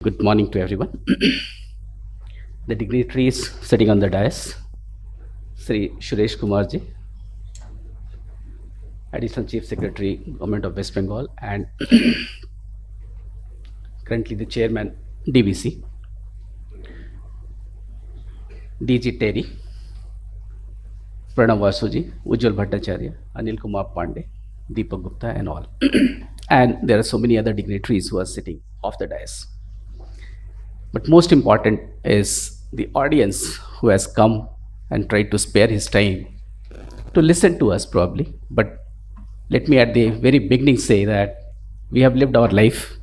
Good morning to everyone. The dignitaries sitting on the dais, Sri Suresh Kumarji, Additional Chief Secretary, Government of West Bengal, and currently the Chairman, DVC, DG Terry, Pranav Vasuji, Ujjwal Bhattacharya, Anil Kumar Pandey, Deepak Gupta, and all. And there are so many other dignitaries who are sitting off the dais. But most important is the audience who has come and tried to spare his time to listen to us probably. But let me at the very beginning say that we have lived our life.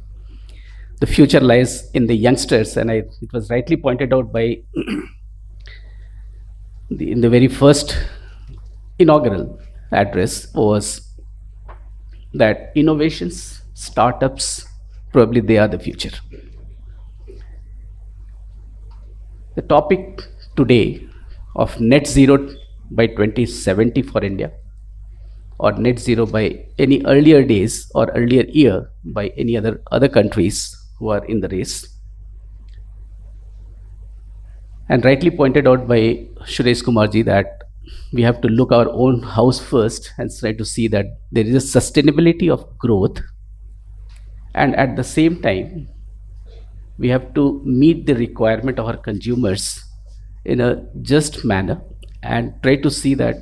The future lies in the youngsters, and it was rightly pointed out by in the very first inaugural address was that innovations, startups, probably they are the future. The topic today of net zero by 2070 for India, or net zero by any earlier days or earlier year by any other countries who are in the race, and rightly pointed out by Suresh Kumarji that we have to look our own house first and try to see that there is a sustainability of growth, and at the same time we have to meet the requirement of our consumers in a just manner and try to see that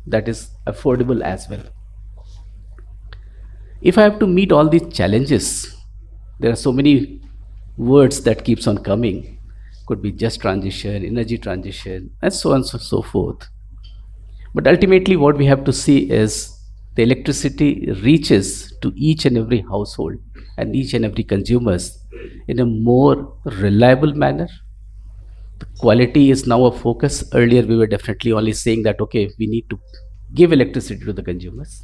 that is affordable as well. If I have to meet all these challenges, there are so many words that keeps on coming. Could be just transition, energy transition, and so on and so forth. But ultimately what we have to see is the electricity reaches to each and every household and each and every consumers in a more reliable manner. The quality is now a focus. Earlier we were definitely only saying that okay, we need to give electricity to the consumers,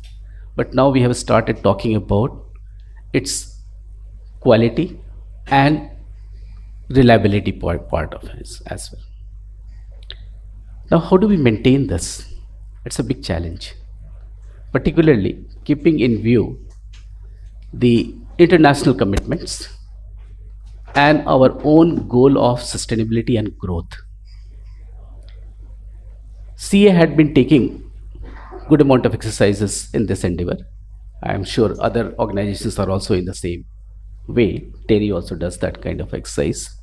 but now we have started talking about its quality and reliability part of it as well. Now how do we maintain this? It's a big challenge, particularly keeping in view the international commitments and our own goal of sustainability and growth. CA had been taking good amount of exercises in this endeavor. I am sure other organizations are also in the same way. Terry also does that kind of exercise.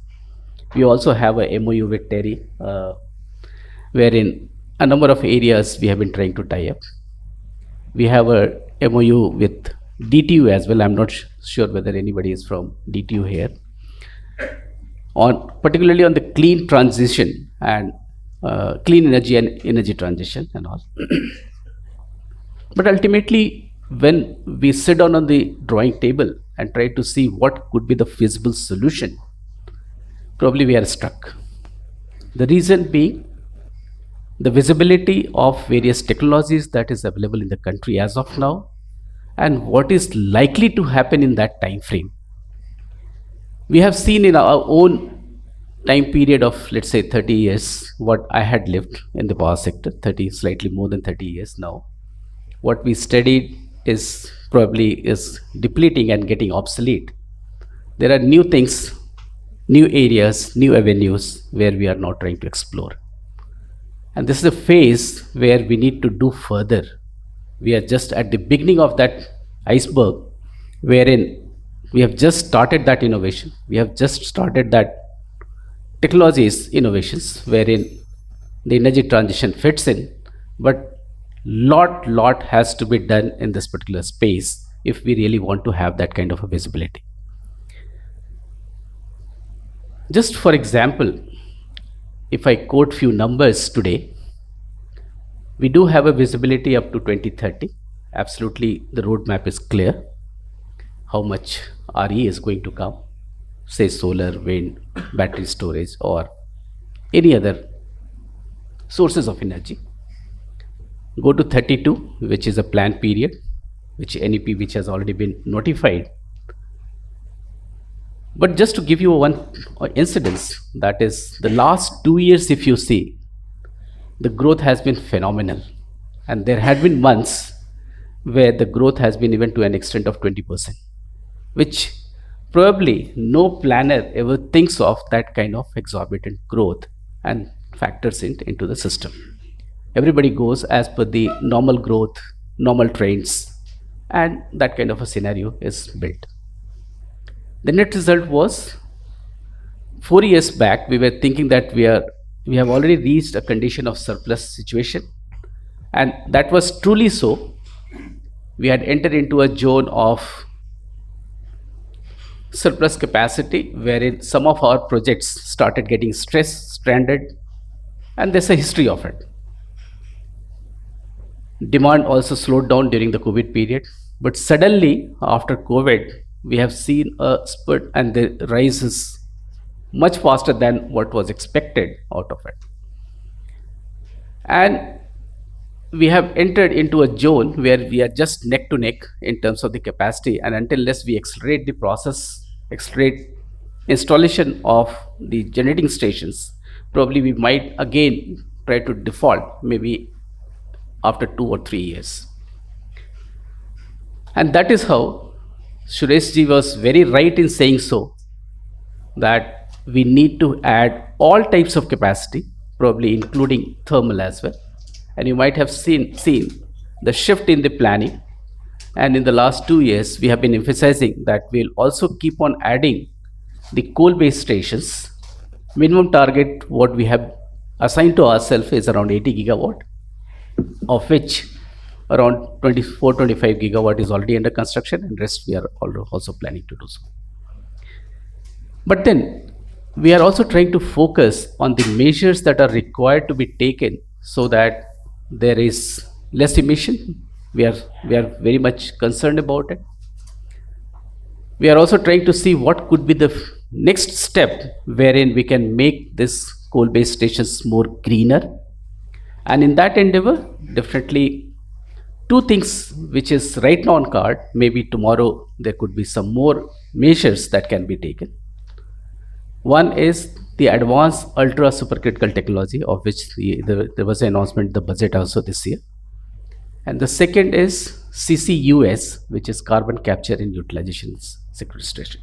We also have a MOU with Terry, wherein a number of areas we have been trying to tie up. We have a MOU with DTU as well. I'm not sure whether anybody is from DTU here, on particularly on the clean transition and clean energy and energy transition and all. But ultimately, when we sit down on the drawing table and try to see what could be the feasible solution, probably we are stuck. The reason being the visibility of various technologies that is available in the country as of now, and what is likely to happen in that time frame. We have seen in our own time period of, let's say, 30 years, what I had lived in the power sector, 30, slightly more than 30 years now. What we studied is probably is depleting and getting obsolete. There are new things, new areas, new avenues where we are now trying to explore. And this is a phase where we need to do further. We are just at the beginning of that iceberg, wherein we have just started that innovation. We have just started that technologies innovations, wherein the energy transition fits in. But lot has to be done in this particular space if we really want to have that kind of a visibility. Just for example, if I quote few numbers today, we do have a visibility up to 2030. Absolutely, the roadmap is clear. How much RE is going to come, say solar, wind, battery storage, or any other sources of energy. Go to 32, which is a planned period, which NEP, which has already been notified. But just to give you one incidence, that is the last 2 years, if you see, the growth has been phenomenal. And there had been months where the growth has been even to an extent of 20%, which Probably no planner ever thinks of that kind of exorbitant growth and factors it into the system. Everybody goes as per the normal growth, normal trends, and that kind of a scenario is built. The net result was 4 years back we were thinking that we have already reached a condition of surplus situation, and that was truly so. We had entered into a zone of surplus capacity wherein some of our projects started getting stressed, stranded, and there's a history of it. Demand also slowed down during the COVID period, but suddenly after COVID, we have seen a spurt and the rise is much faster than what was expected out of it. And we have entered into a zone where we are just neck to neck in terms of the capacity, and until less we accelerate the process, accelerate installation of the generating stations, probably we might again try to default maybe after 2 or 3 years. And that is how Sureshji was very right in saying so, that we need to add all types of capacity, probably including thermal as well. And you might have seen the shift in the planning. And in the last 2 years, we have been emphasizing that we'll also keep on adding the coal-based stations. Minimum target, what we have assigned to ourselves is around 80 gigawatt, of which around 24-25 gigawatt is already under construction, and rest we are also planning to do so. But then we are also trying to focus on the measures that are required to be taken so that there is less emission. We are very much concerned about it. We are also trying to see what could be the next step wherein we can make this coal-based stations more greener. And in that endeavor, definitely two things which is right now on card, maybe tomorrow there could be some more measures that can be taken. One is the advanced ultra supercritical technology, of which there was an announcement in the budget also this year. And the second is CCUS, which is carbon capture and utilization sequestration.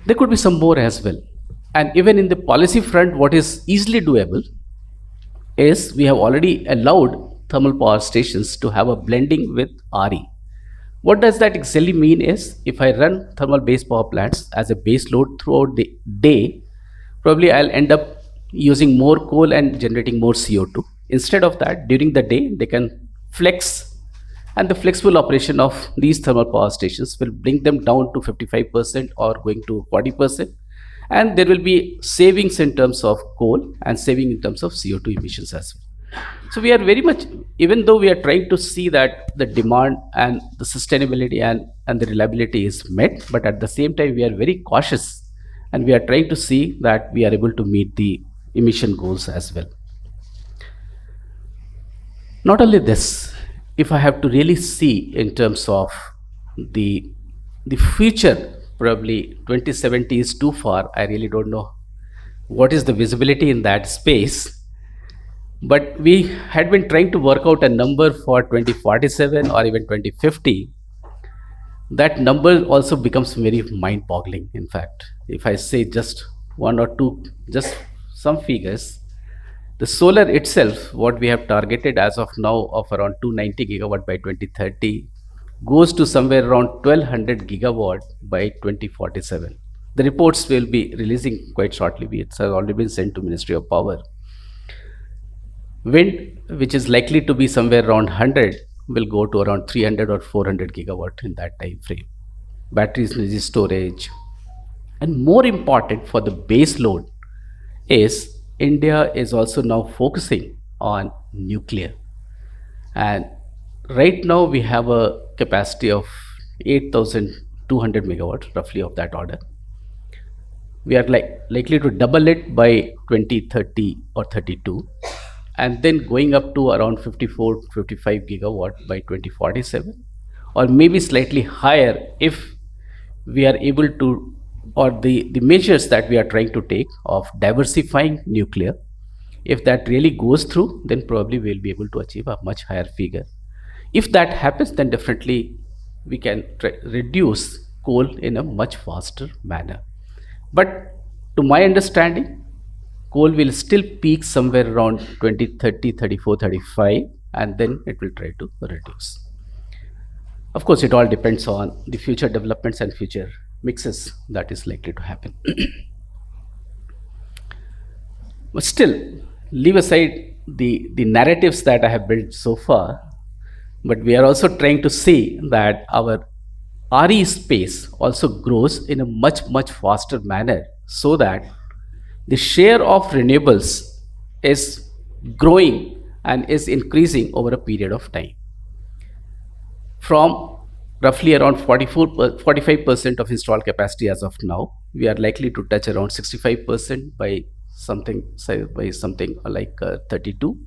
There could be some more as well. And even in the policy front, what is easily doable is we have already allowed thermal power stations to have a blending with RE. What does that exactly mean is, if I run thermal based power plants as a base load throughout the day, probably I'll end up using more coal and generating more CO2. Instead of that, during the day, they can flex, and the flexible operation of these thermal power stations will bring them down to 55% or going to 40%. And there will be savings in terms of coal and saving in terms of CO2 emissions as well. So we are very much, even though we are trying to see that the demand and the sustainability and the reliability is met, but at the same time we are very cautious and we are trying to see that we are able to meet the emission goals as well. Not only this, if I have to really see in terms of the future, probably 2070 is too far. I really don't know what is the visibility in that space. But we had been trying to work out a number for 2047 or even 2050. That number also becomes very mind-boggling. In fact, if I say just one or two, just some figures, the solar itself, what we have targeted as of now of around 290 gigawatt by 2030, goes to somewhere around 1200 gigawatt by 2047. The reports will be releasing quite shortly. It has already been sent to Ministry of Power. Wind, which is likely to be somewhere around 100, will go to around 300 or 400 gigawatt in that time frame. Batteries, energy storage, and more important for the base load is India is also now focusing on nuclear. And right now we have a capacity of 8,200 megawatt, roughly of that order. We are likely to double it by 2030 or 32, and then going up to around 54, 55 gigawatt by 2047, or maybe slightly higher if we are able to, or the measures that we are trying to take of diversifying nuclear, if that really goes through, then probably we'll be able to achieve a much higher figure. If that happens, then definitely we can reduce coal in a much faster manner. But to my understanding, coal will still peak somewhere around 2030, 34, 35, and then it will try to reduce. Of course, it all depends on the future developments and future mixes that is likely to happen. But still, leave aside the narratives that I have built so far, but we are also trying to see that our RE space also grows in a much, much faster manner so that the share of renewables is growing and is increasing over a period of time from roughly around 45% of installed capacity as of now. We are likely to touch around 65% by something like 32,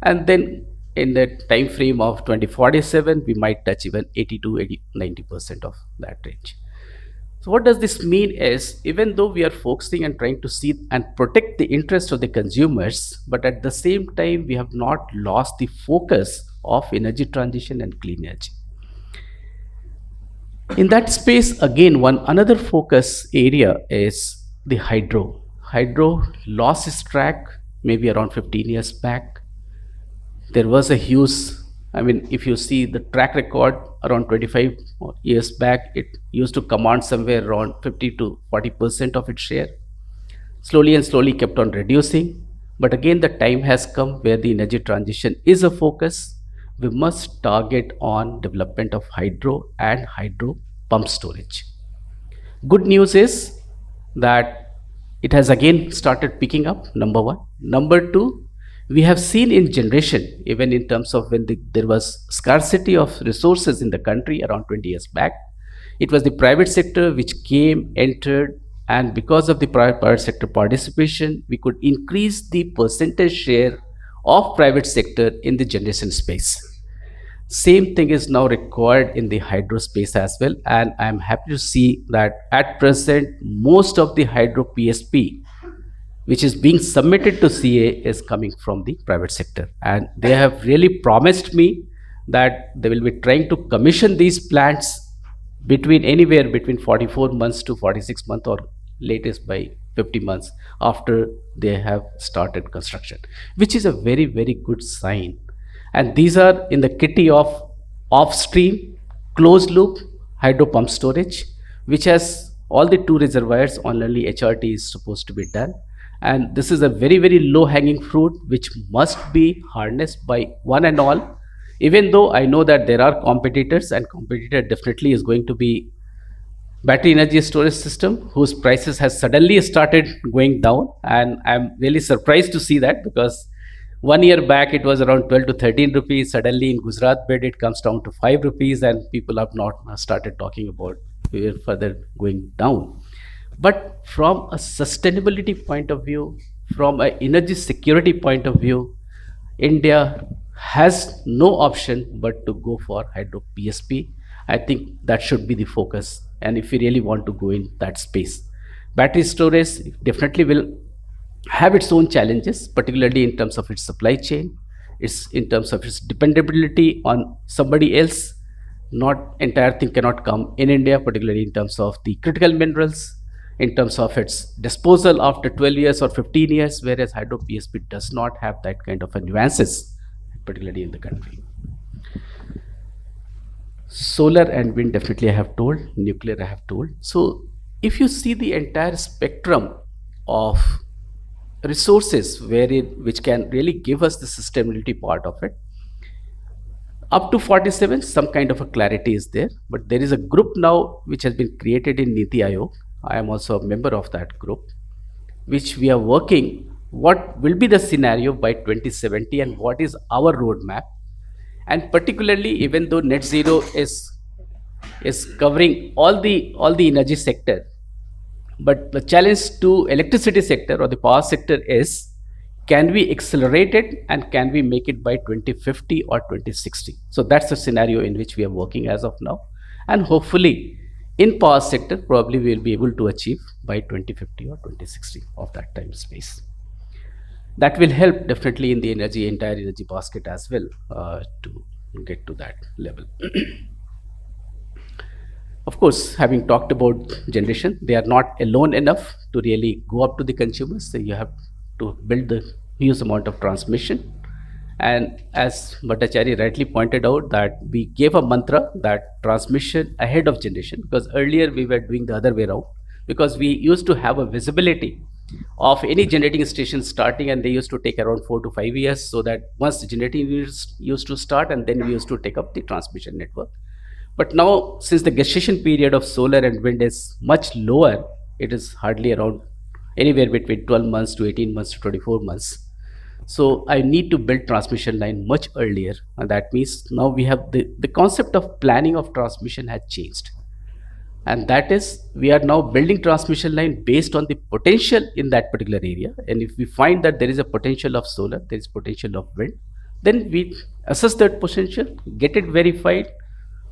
and then in the time frame of 2047 we might touch even 80 to 90% of that range. So what does this mean is, even though we are focusing and trying to see and protect the interest of the consumers, but at the same time we have not lost the focus of energy transition and clean energy. In that space, again, one another focus area is the hydro. Hydro lost its track maybe around 15 years back. There was a huge, I mean, if you see the track record around 25 years back, it used to command somewhere around 50 to 40% of its share. Slowly and slowly kept on reducing. But again, the time has come where the energy transition is a focus. We must target on development of hydro and hydro pump storage. Good news is that it has again started picking up, number one. Number two, we have seen in generation, even in terms of when there was scarcity of resources in the country around 20 years back, it was the private sector which came, entered, and because of the private sector participation, we could increase the percentage share of private sector in the generation space. Same thing is now required in the hydro space as well, and I'm happy to see that at present most of the hydro PSP which is being submitted to CA is coming from the private sector, and they have really promised me that they will be trying to commission these plants between anywhere between 44 months to 46 months, or latest by 50 months after they have started construction, which is a very, very good sign. And these are in the kitty of off-stream closed loop hydro pump storage, which has all the two reservoirs on only HRT is supposed to be done. And this is a very, very low hanging fruit which must be harnessed by one and all. Even though I know that there are competitors, and competitor definitely is going to be battery energy storage system, whose prices has suddenly started going down, and I'm really surprised to see that, because 1 year back it was around 12 to 13 rupees. Suddenly in Gujarat bed it comes down to 5 rupees, and people have not started talking about further going down. But from a sustainability point of view, from an energy security point of view, India has no option but to go for hydro PSP. I think that should be the focus, and if we really want to go in that space. Battery storage definitely will have its own challenges, particularly in terms of its supply chain, it's in terms of its dependability on somebody else. Not entire thing cannot come in India, particularly in terms of the critical minerals, in terms of its disposal after 12 years or 15 years, whereas hydro PSP does not have that kind of a nuances, particularly in the country. Solar and wind definitely I have told, nuclear I have told. So if you see the entire spectrum of resources which can really give us the sustainability part of it, up to 47 some kind of a clarity is there. But there is a group now which has been created in Niti Aayog. I am also a member of that group, which we are working what will be the scenario by 2070 and what is our roadmap. And particularly, even though net zero is covering all the energy sector, but the challenge to electricity sector or the power sector is, can we accelerate it and can we make it by 2050 or 2060? So that's the scenario in which we are working as of now, and hopefully in power sector probably we will be able to achieve by 2050 or 2060 of that time space. That will help definitely in the entire energy basket as well, to get to that level. Of course, having talked about generation, they are not alone enough to really go up to the consumers. So you have to build the huge amount of transmission. And as Bhattacharya rightly pointed out, that we gave a mantra that transmission ahead of generation, because earlier we were doing the other way around, because we used to have a visibility of any generating station starting, and they used to take around 4 to 5 years, so that once the generating used to start, and then we used to take up the transmission network. But now, since the gestation period of solar and wind is much lower, it is hardly around anywhere between 12 months to 18 months to 24 months. So I need to build transmission line much earlier. And that means now we have the concept of planning of transmission has changed. And that is, we are now building transmission line based on the potential in that particular area. And if we find that there is a potential of solar, there is potential of wind, then we assess that potential, get it verified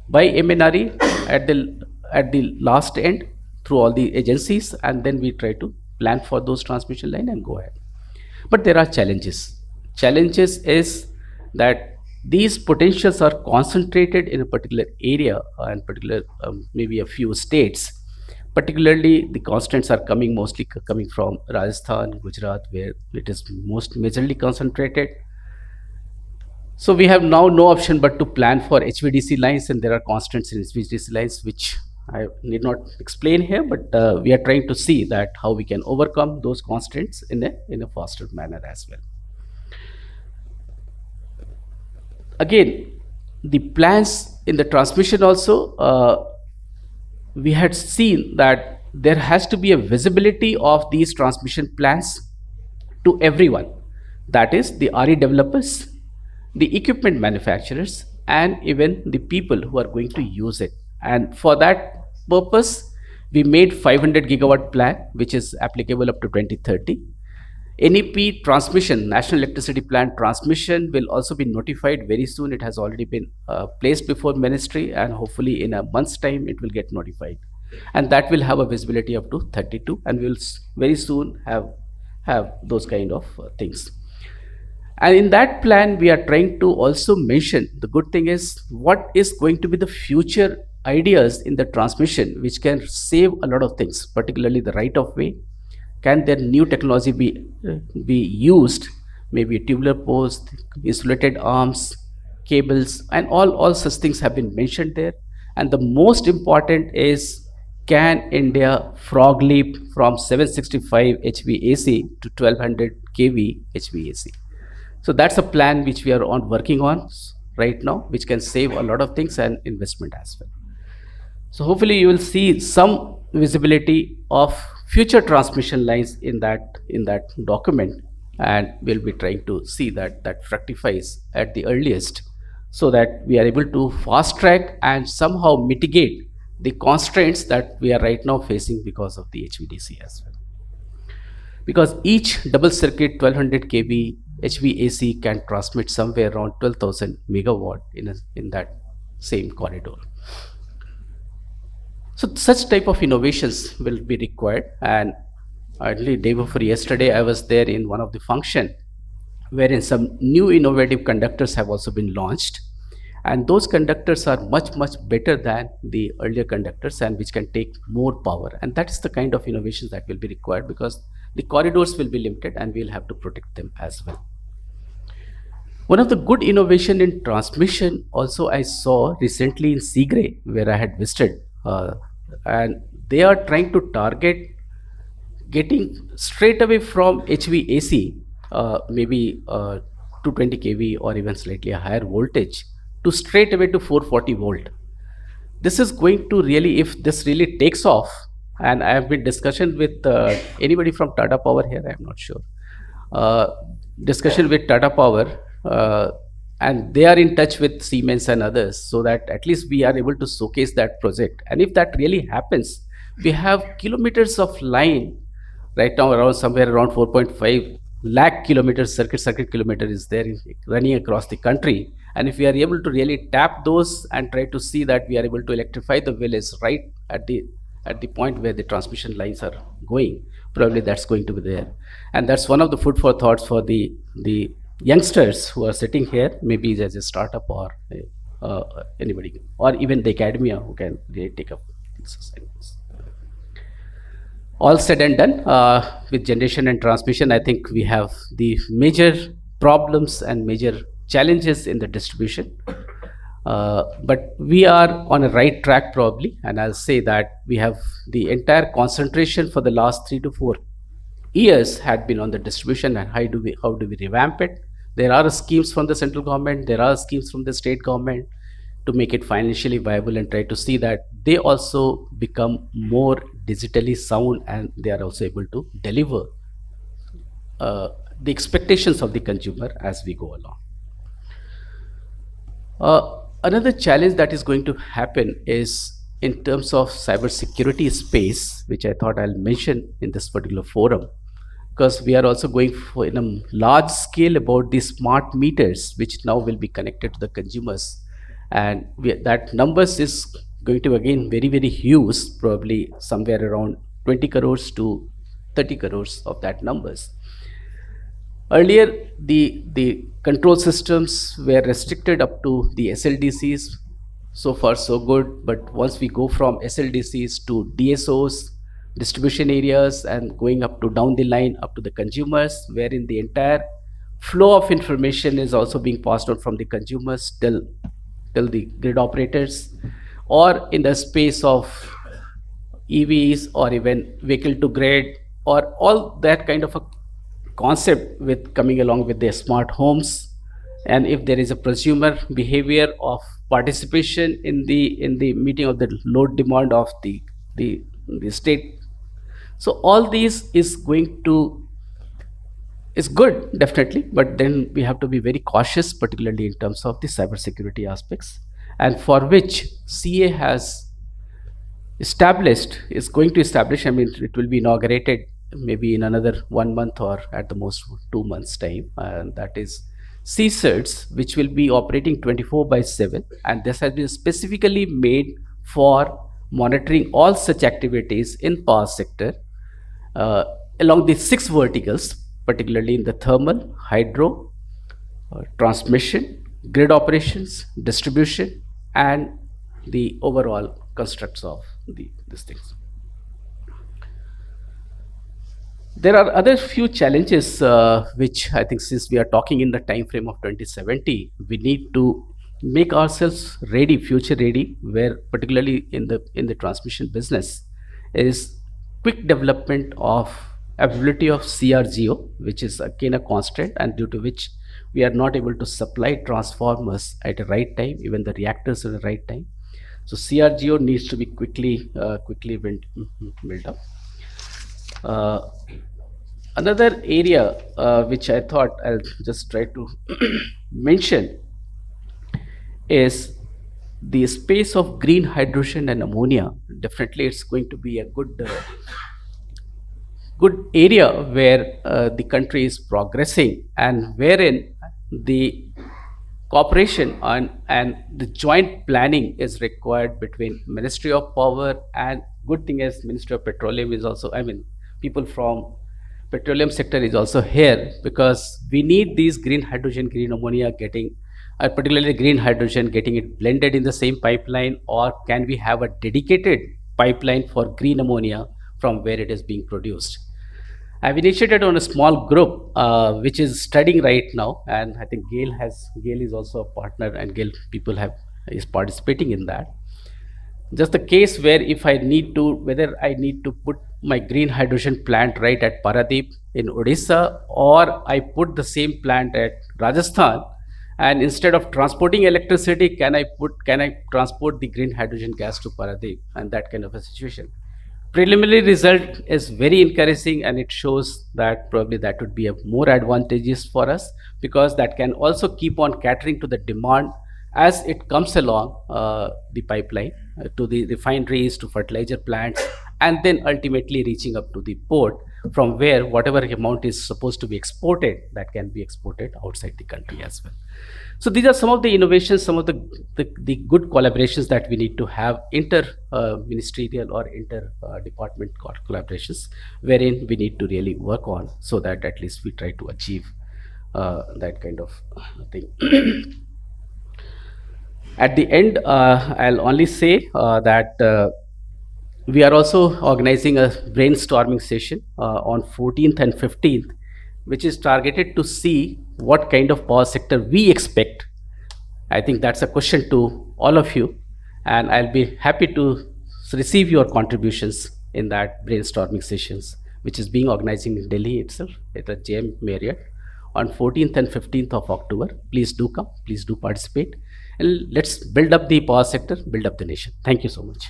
by MNRE at the last end through all the agencies, and then we try to plan for those transmission line and go ahead. But there are challenges. Challenges is that these potentials are concentrated in a particular area and particular maybe a few states. Particularly, the constraints are mostly coming from Rajasthan, Gujarat, where it is most majorly concentrated. So we have now no option but to plan for HVDC lines, and there are constraints in HVDC lines which I need not explain here, but we are trying to see that how we can overcome those constraints in a faster manner as well. Again, the plans in the transmission also, we had seen that there has to be a visibility of these transmission plans to everyone. That is the RE developers, the equipment manufacturers, and even the people who are going to use it. And for that purpose, we made 500 gigawatt plan, which is applicable up to 2030. NEP transmission, National Electricity Plan transmission, will also be notified very soon. It has already been placed before ministry, and hopefully in a month's time it will get notified. And that will have a visibility up to 32, and we will very soon have those kind of things. And in that plan, we are trying to also mention, the good thing is, what is going to be the future ideas in the transmission which can save a lot of things, particularly the right of way. Can there new technology be used? Maybe tubular posts, insulated arms, cables, and all such things have been mentioned there. And the most important is, can India frog leap from 765 HVAC to 1200 kV HVAC? So that's a plan which we are working on right now, which can save a lot of things and investment as well. So hopefully you will see some visibility of future transmission lines in that document, and we'll be trying to see that fructifies at the earliest, so that we are able to fast track and somehow mitigate the constraints that we are right now facing because of the HVDC as well. Because each double circuit 1200 kV HVAC can transmit somewhere around 12,000 megawatt in that same corridor. So such type of innovations will be required. And only day before yesterday, I was there in one of the function wherein some new innovative conductors have also been launched. And those conductors are much better than the earlier conductors, and which can take more power. And that's the kind of innovations that will be required, because the corridors will be limited and we'll have to protect them as well. One of the good innovation in transmission also I saw recently in Seagrey, where I had visited, and they are trying to target getting straight away from HVAC, maybe 220 kV or even slightly a higher voltage, to straight away to 440 volt. This is going to really, if this really takes off, and I have been discussion with anybody from Tata Power here, I am not sure, discussion with Tata Power, and they are in touch with Siemens and others, so that at least we are able to showcase that project. And if that really happens, we have kilometers of line right now, around somewhere around 4.5 lakh kilometers, circuit kilometer is there running across the country. And if we are able to really tap those and try to see that we are able to electrify the village right at the point where the transmission lines are going, probably that's going to be there. And that's one of the food for thoughts for the youngsters who are sitting here, maybe as a startup or anybody, or even the academia who can really take up All said and done, with generation and transmission, I think we have the major problems and major challenges in the distribution. But we are on a right track probably, and I'll say that we have the entire concentration for the last 3 to 4 years had been on the distribution, and how do we revamp it. There are schemes from the central government, there are schemes from the state government to make it financially viable and try to see that they also become more digitally sound and they are also able to deliver uh, the expectations of the consumer as we go along. Another challenge that is going to happen is in terms of cybersecurity space, which I thought I'll mention in this particular forum, because we are also going for in a large scale about the smart meters, which now will be connected to the consumers, and that numbers is going to again very very huge, probably somewhere around 20 crores to 30 crores of that numbers. Earlier, the control systems were restricted up to the SLDCs. So far, so good. But once we go from SLDCs to DSOs, distribution areas, and going up to down the line up to the consumers, wherein the entire flow of information is also being passed on from the consumers till the grid operators, or in the space of EVs or even vehicle to grid, or all that kind of a concept with coming along with their smart homes. And if there is a consumer behavior of participation in the meeting of the load demand of the, the state, so all these is going to is good definitely, but then we have to be very cautious, particularly in terms of the cybersecurity aspects, and for which CA has established is going to establish. I mean, it will be inaugurated maybe in another 1 month or at the most 2 months time, and that is CSERTs, which will be operating 24/7, and this has been specifically made for monitoring all such activities in power sector, uh, along the 6 verticals, particularly in the thermal, hydro, transmission, grid operations, distribution, and the overall constructs of these things. There are other few challenges which I think, since we are talking in the time frame of 2070, we need to make ourselves ready, future ready, where particularly in the transmission business is quick development of availability of CRGO, which is again a constant, and due to which we are not able to supply transformers at the right time, even the reactors at the right time. So CRGO needs to be quickly built up. Uh, Another area which I thought I'll just try to mention is the space of green hydrogen and ammonia. Definitely, it's going to be a good area where the country is progressing, and wherein the cooperation and the joint planning is required between Ministry of Power, and good thing is Ministry of Petroleum is also, I mean, people from petroleum sector is also here, because we need these green hydrogen, green ammonia getting, particularly green hydrogen, getting it blended in the same pipeline, or can we have a dedicated pipeline for green ammonia from where it is being produced. I've initiated on a small group which is studying right now, and I think Gail is also a partner, and Gail people have is participating in that. Just the case where if I need to, whether I need to put my green hydrogen plant right at Paradeep in Odisha, or I put the same plant at Rajasthan, and instead of transporting electricity, can I transport the green hydrogen gas to Paradeep, and that kind of a situation. Preliminary result is very encouraging, and it shows that probably that would be a more advantageous for us, because that can also keep on catering to the demand as it comes along the pipeline to the refineries, to fertilizer plants, and then ultimately reaching up to the port, from where whatever amount is supposed to be exported, that can be exported outside the country as well. So these are some of the innovations, some of the good collaborations that we need to have, inter ministerial or inter department collaborations, wherein we need to really work on, so that at least we try to achieve that kind of thing. At the end, I'll only say that We are also organizing a brainstorming session on 14th and 15th, which is targeted to see what kind of power sector we expect. I think that's a question to all of you, and I'll be happy to receive your contributions in that brainstorming sessions, which is being organized in Delhi itself at the JM Marriott on 14th and 15th of October. Please do come, please do participate, and let's build up the power sector, build up the nation. Thank you so much.